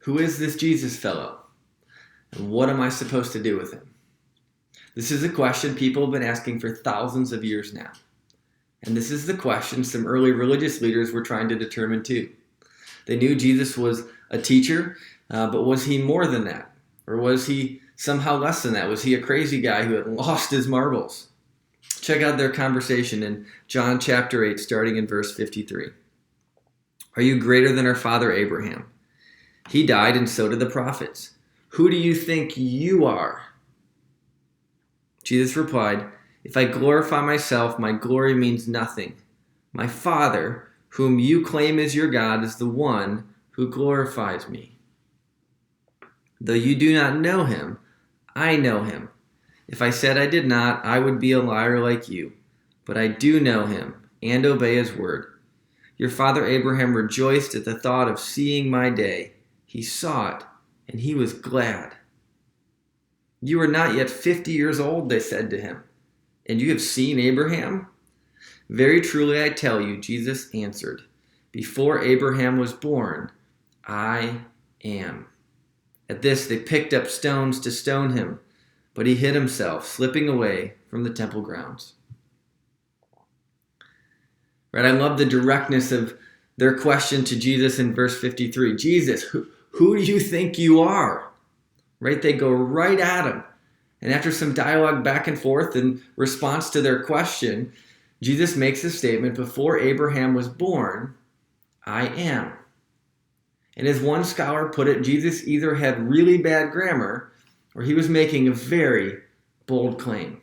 Who is this Jesus fellow? And what am I supposed to do with him? This is a question people have been asking for thousands of years now. And this is the question some early religious leaders were trying to determine too. They knew Jesus was a teacher, but was he more than that? Or was he somehow less than that? Was he a crazy guy who had lost his marbles? Check out their conversation in John chapter 8, starting in verse 53. Are you greater than our father Abraham? He died, and so did the prophets. Who do you think you are? Jesus replied, if I glorify myself, my glory means nothing. My Father, whom you claim is your God, is the one who glorifies me. Though you do not know him, I know him. If I said I did not, I would be a liar like you. But I do know him and obey his word. Your father Abraham rejoiced at the thought of seeing my day. He saw it, and he was glad. You are not yet 50 years old, they said to him, and you have seen Abraham? Very truly I tell you, Jesus answered, before Abraham was born, I am. At this they picked up stones to stone him, but he hid himself, slipping away from the temple grounds. Right, I love the directness of their question to Jesus in verse 53. Jesus, who do you think you are? Right, they go right at him. And after some dialogue back and forth in response to their question, Jesus makes a statement, before Abraham was born, I am. And as one scholar put it, Jesus either had really bad grammar or he was making a very bold claim.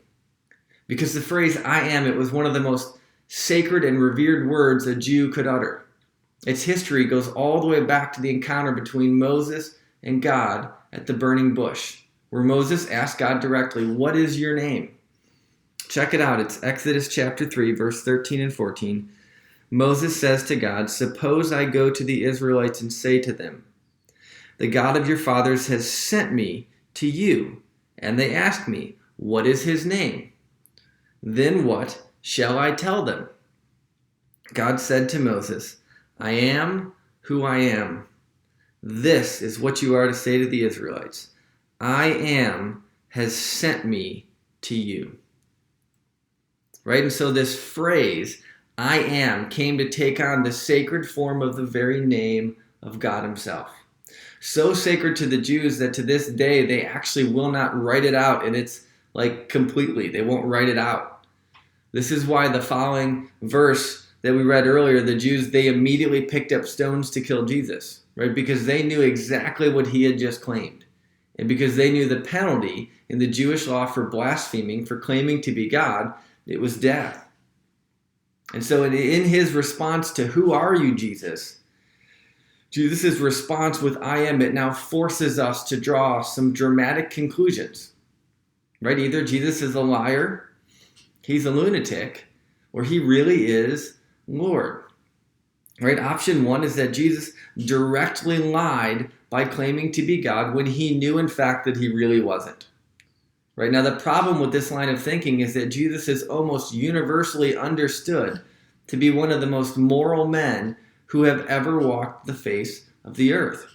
Because the phrase I am, it was one of the most sacred and revered words a Jew could utter. Its history goes all the way back to the encounter between Moses and God at the burning bush, where Moses asked God directly, what is your name? Check it out. It's Exodus chapter 3, verse 13 and 14. Moses says to God, suppose I go to the Israelites and say to them, the God of your fathers has sent me to you, and they ask me, what is his name? Then what shall I tell them? God said to Moses, I am who I am. This is what you are to say to the Israelites. I am has sent me to you. Right? And so this phrase, I am, came to take on the sacred form of the very name of God himself. So sacred to the Jews that to this day, they actually will not write it out, and it's like completely. They won't write it out. This is why the following verse that we read earlier, the Jews, they immediately picked up stones to kill Jesus, right? Because they knew exactly what he had just claimed. And because they knew the penalty in the Jewish law for blaspheming, for claiming to be God, it was death. And so in his response to, who are you, Jesus? Jesus' response with I am, it now forces us to draw some dramatic conclusions, right? Either Jesus is a liar, he's a lunatic, or he really is Lord, right? Option one is that Jesus directly lied by claiming to be God when he knew in fact that he really wasn't. Right? Now the problem with this line of thinking is that Jesus is almost universally understood to be one of the most moral men who have ever walked the face of the earth.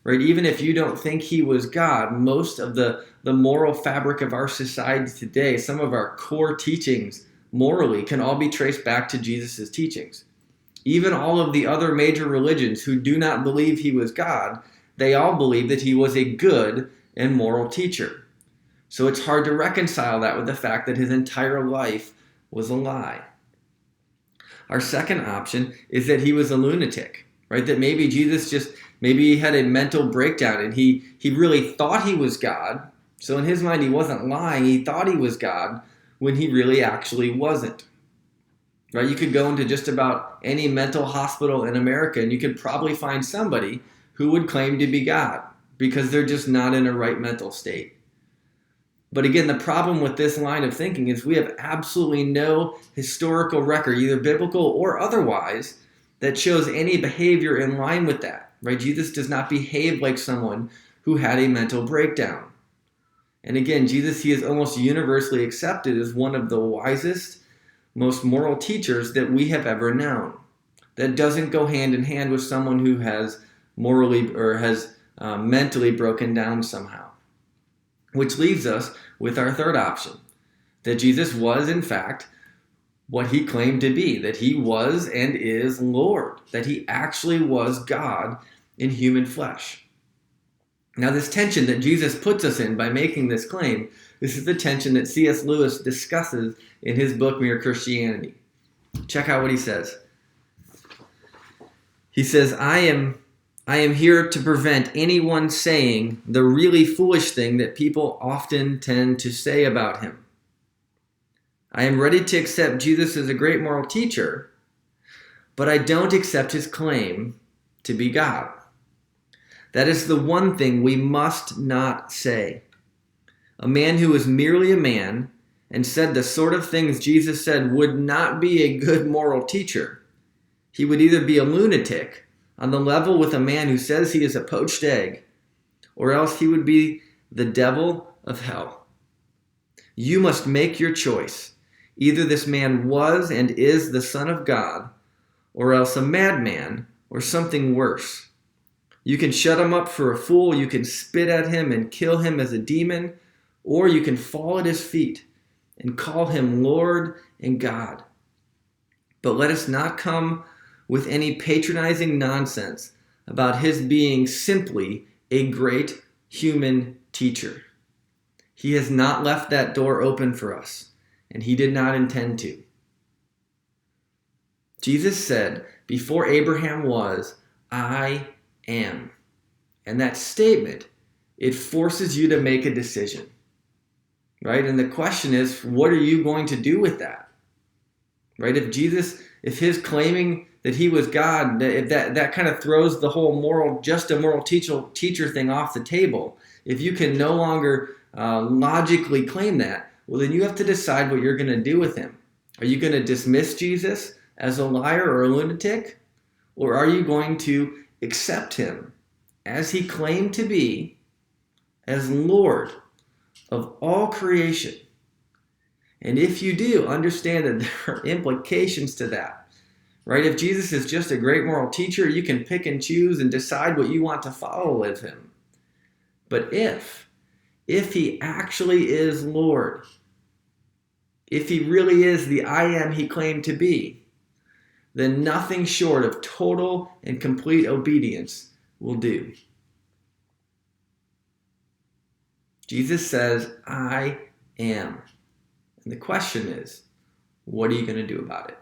Right? Even if you don't think he was God, most of the moral fabric of our society today, some of our core teachings morally can all be traced back to Jesus' teachings. Even all of the other major religions who do not believe he was God, they all believe that he was a good and moral teacher. So it's hard to reconcile that with the fact that his entire life was a lie. Our second option is that he was a lunatic, right? That maybe Jesus maybe he had a mental breakdown and he really thought he was God. So in his mind, he wasn't lying. He thought he was God when he really actually wasn't. Right? You could go into just about any mental hospital in America and you could probably find somebody who would claim to be God because they're just not in a right mental state. But again, the problem with this line of thinking is we have absolutely no historical record, either biblical or otherwise, that shows any behavior in line with that. Right? Jesus does not behave like someone who had a mental breakdown. And again, Jesus, he is almost universally accepted as one of the wisest, most moral teachers that we have ever known. That doesn't go hand in hand with someone who has morally or has mentally broken down somehow. Which leaves us with our third option, that Jesus was, in fact, what he claimed to be, that he was and is Lord, that he actually was God in human flesh. Now, this tension that Jesus puts us in by making this claim, this is the tension that C.S. Lewis discusses in his book, Mere Christianity. Check out what he says. He says, I am here to prevent anyone saying the really foolish thing that people often tend to say about him. I am ready to accept Jesus as a great moral teacher, but I don't accept his claim to be God. That is the one thing we must not say. A man who was merely a man and said the sort of things Jesus said would not be a good moral teacher. He would either be a lunatic on the level with a man who says he is a poached egg, or else he would be the devil of hell. You must make your choice. Either this man was and is the Son of God, or else a madman, or something worse. You can shut him up for a fool, you can spit at him and kill him as a demon, or you can fall at his feet and call him Lord and God. But let us not come with any patronizing nonsense about his being simply a great human teacher. He has not left that door open for us, and he did not intend to. Jesus said, before Abraham was, I am. And that statement, it forces you to make a decision, right? And the question is, what are you going to do with that, right? If his claiming that he was God, if that kind of throws the whole just a moral teacher thing off the table. If you can no longer logically claim that, well, then you have to decide what you're going to do with him. Are you going to dismiss Jesus as a liar or a lunatic? Or are you going to accept him as he claimed to be, as Lord of all creation? And if you do, understand that there are implications to that, right? If Jesus is just a great moral teacher, you can pick and choose and decide what you want to follow of him. But if he actually is Lord, if he really is the I am he claimed to be, then nothing short of total and complete obedience will do. Jesus says, I am. And the question is, what are you going to do about it?